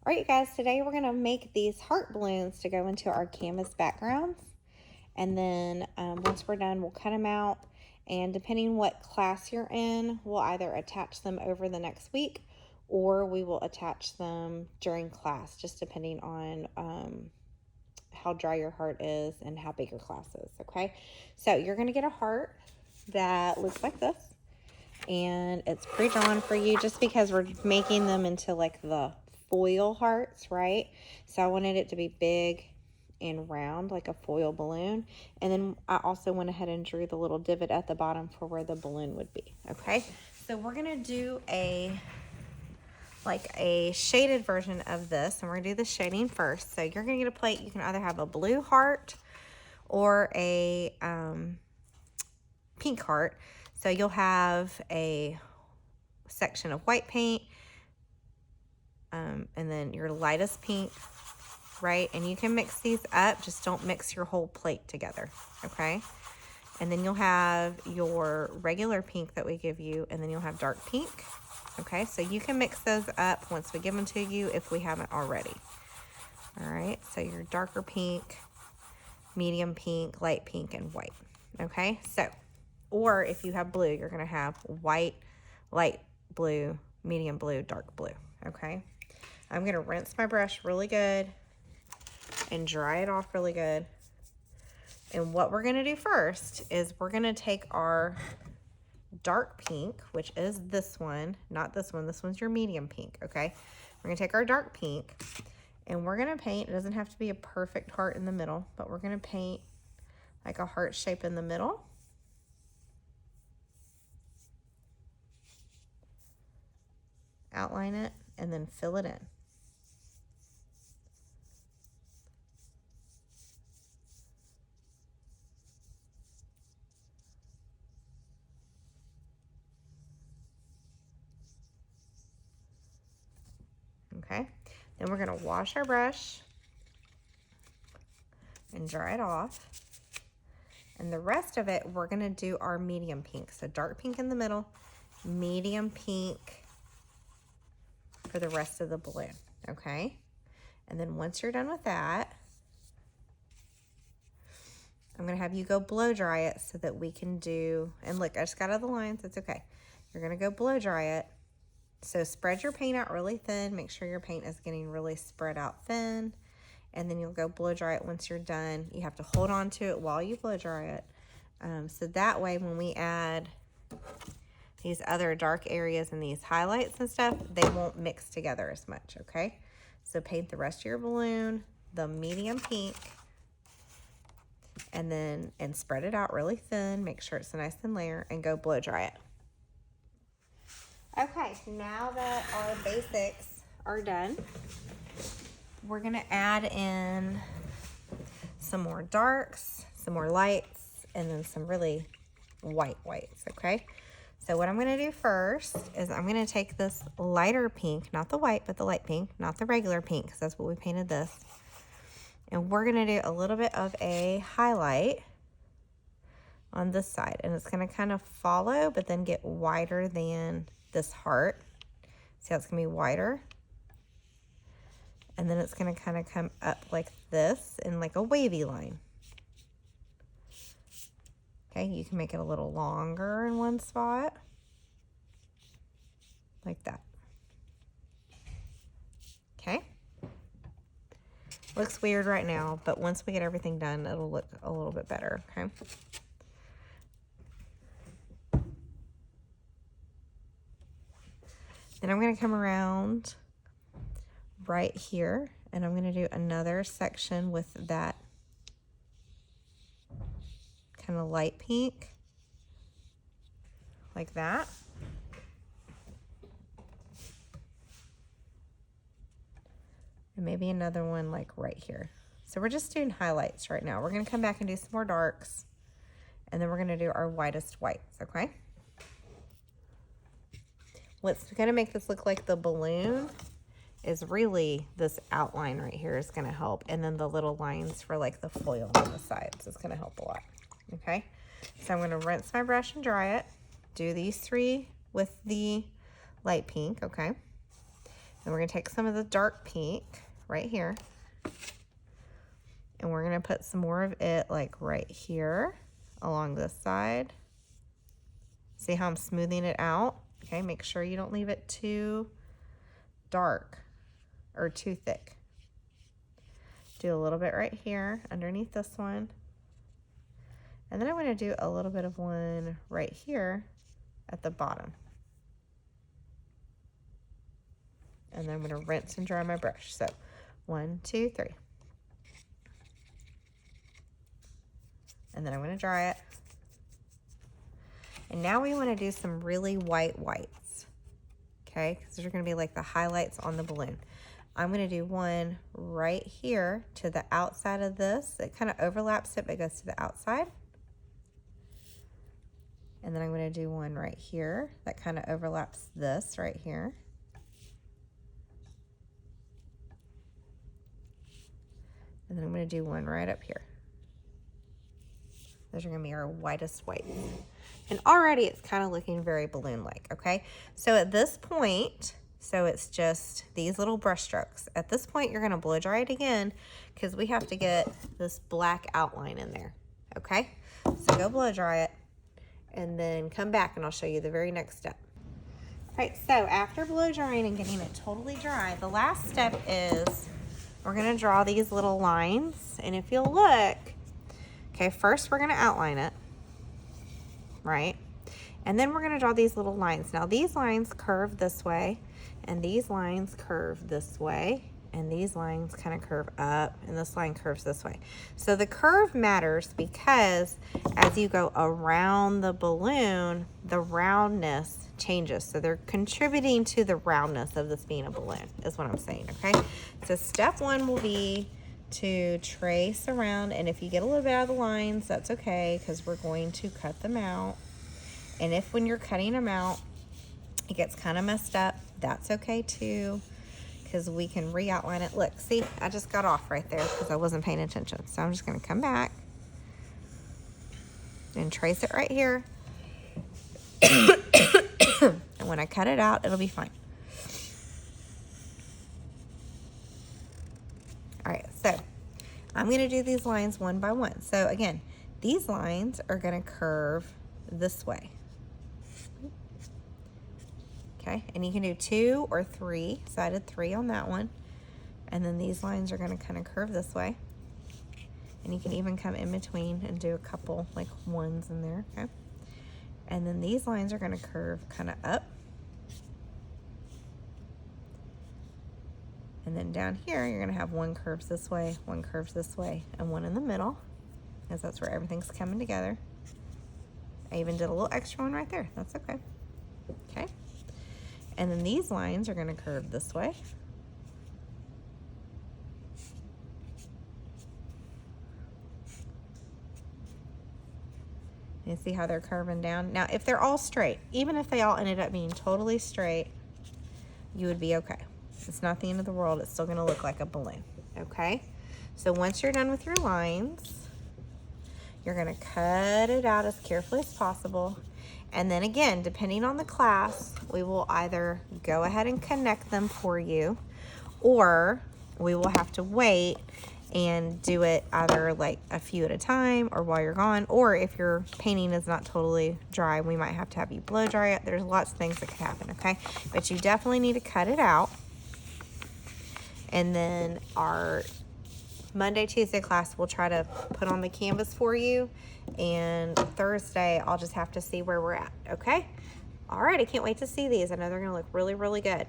All right, you guys, today we're going to make these heart balloons to go into our canvas backgrounds. And then once we're done, we'll cut them out. And depending what class you're in, we'll either attach them over the next week or we will attach them during class, just depending on how dry your heart is and how big your class is, okay? So you're going to get a heart that looks like this. And it's pre-drawn for you just because we're making them into like the foil hearts, right? So I wanted it to be big and round like a foil balloon. And then I also went ahead and drew the little divot at the bottom for where the balloon would be, okay? So we're gonna do a shaded version of this, and we're gonna do the shading first. So you're gonna get a plate. You can either have a blue heart or a pink heart. So you'll have a section of white paint, and then your lightest pink, right? And you can mix these up, just don't mix your whole plate together, okay? And then you'll have your regular pink that we give you, and then you'll have dark pink, okay? So you can mix those up once we give them to you if we haven't already. All right, so your darker pink, medium pink, light pink, and white, okay? So, or if you have blue, you're gonna have white, light blue, medium blue, dark blue, okay? I'm gonna rinse my brush really good and dry it off really good. And what we're gonna do first is we're gonna take our dark pink, which is this one, not this one. This one's your medium pink, okay? We're gonna take our dark pink and we're gonna paint. It doesn't have to be a perfect heart in the middle, but we're gonna paint like a heart shape in the middle. Outline it and then fill it in. Okay, then we're gonna wash our brush and dry it off. And the rest of it, we're gonna do our medium pink. So dark pink in the middle, medium pink for the rest of the balloon, okay? And then once you're done with that, I'm gonna have you go blow dry it so that we can do, and look, I just got out of the lines, it's okay. You're gonna go blow dry it. So spread your paint out really thin. Make sure your paint is getting really spread out thin. And then you'll go blow dry it once you're done. You have to hold on to it while you blow dry it. So that way when we add these other dark areas and these highlights and stuff, they won't mix together as much, okay? So paint the rest of your balloon the medium pink, and spread it out really thin. Make sure it's a nice thin layer, and go blow dry it. Okay, now that our basics are done, we're gonna add in some more darks, some more lights, and then some really whites, okay? So what I'm gonna do first is I'm gonna take this lighter pink, not the white, but the light pink, not the regular pink, because that's what we painted this. And we're gonna do a little bit of a highlight on this side, and it's gonna kind of follow, but then get wider than this heart. See how it's gonna be wider? And then it's gonna kind of come up like this in like a wavy line. Okay, you can make it a little longer in one spot, like that. Okay. Looks weird right now, but once we get everything done, it'll look a little bit better, okay? Then I'm gonna come around right here, and I'm gonna do another section with that kind of light pink, like that. And maybe another one like right here. So we're just doing highlights right now. We're gonna come back and do some more darks, and then we're gonna do our whitest whites, okay? What's gonna make this look like the balloon is really this outline right here is gonna help. And then the little lines for like the foil on the sides is gonna help a lot, okay? So I'm gonna rinse my brush and dry it. Do these three with the light pink, okay? And we're gonna take some of the dark pink right here, and we're gonna put some more of it like right here along this side. See how I'm smoothing it out? Okay, make sure you don't leave it too dark or too thick. Do a little bit right here underneath this one. And then I'm going to do a little bit of one right here at the bottom. And then I'm going to rinse and dry my brush. So 1, 2, 3. And then I'm going to dry it. And now we want to do some really white whites. Okay, because they're going to be like the highlights on the balloon. I'm going to do one right here to the outside of this. It kind of overlaps it, but it goes to the outside. And then I'm going to do one right here that kind of overlaps this right here. And then I'm going to do one right up here. Those are going to be our whitest whites. And already it's kind of looking very balloon-like, okay? So at this point, so it's just these little brush strokes. At this point, you're going to blow dry it again because we have to get this black outline in there, okay? So go blow dry it and then come back and I'll show you the very next step. All right, so after blow drying and getting it totally dry, the last step is we're going to draw these little lines. And if you'll look, okay, first we're going to outline it, right? And then we're going to draw these little lines. Now these lines curve this way, and these lines curve this way, and these lines kind of curve up, and this line curves this way. So the curve matters because as you go around the balloon, the roundness changes. So they're contributing to the roundness of this being a balloon, is what I'm saying, okay? So step one will be to trace around, and if you get a little bit out of the lines, that's okay, because we're going to cut them out. And if when you're cutting them out, it gets kind of messed up, that's okay too, because we can re-outline it. Look, see, I just got off right there because I wasn't paying attention. So I'm just going to come back and trace it right here. And when I cut it out, it'll be fine. All right, so I'm going to do these lines one by one. So again, these lines are going to curve this way. Okay, and you can do 2 or 3. So I did 3 on that one. And then these lines are going to kind of curve this way. And you can even come in between and do a couple like ones in there, okay? And then these lines are going to curve kind of up. And then down here, you're going to have one curves this way, one curves this way, and one in the middle, because that's where everything's coming together. I even did a little extra one right there. That's okay. Okay. And then these lines are going to curve this way. You see how they're curving down? Now, if they're all straight, even if they all ended up being totally straight, you would be okay. It's not the end of the world. It's still going to look like a balloon, okay? So once you're done with your lines, you're going to cut it out as carefully as possible. And then again, depending on the class, we will either go ahead and connect them for you, or we will have to wait and do it either like a few at a time or while you're gone, or if your painting is not totally dry, we might have to have you blow dry it. There's lots of things that could happen, okay? But you definitely need to cut it out. And then our Monday, Tuesday class, we'll try to put on the canvas for you. And Thursday, I'll just have to see where we're at, okay? All right, I can't wait to see these. I know they're going to look really, really good.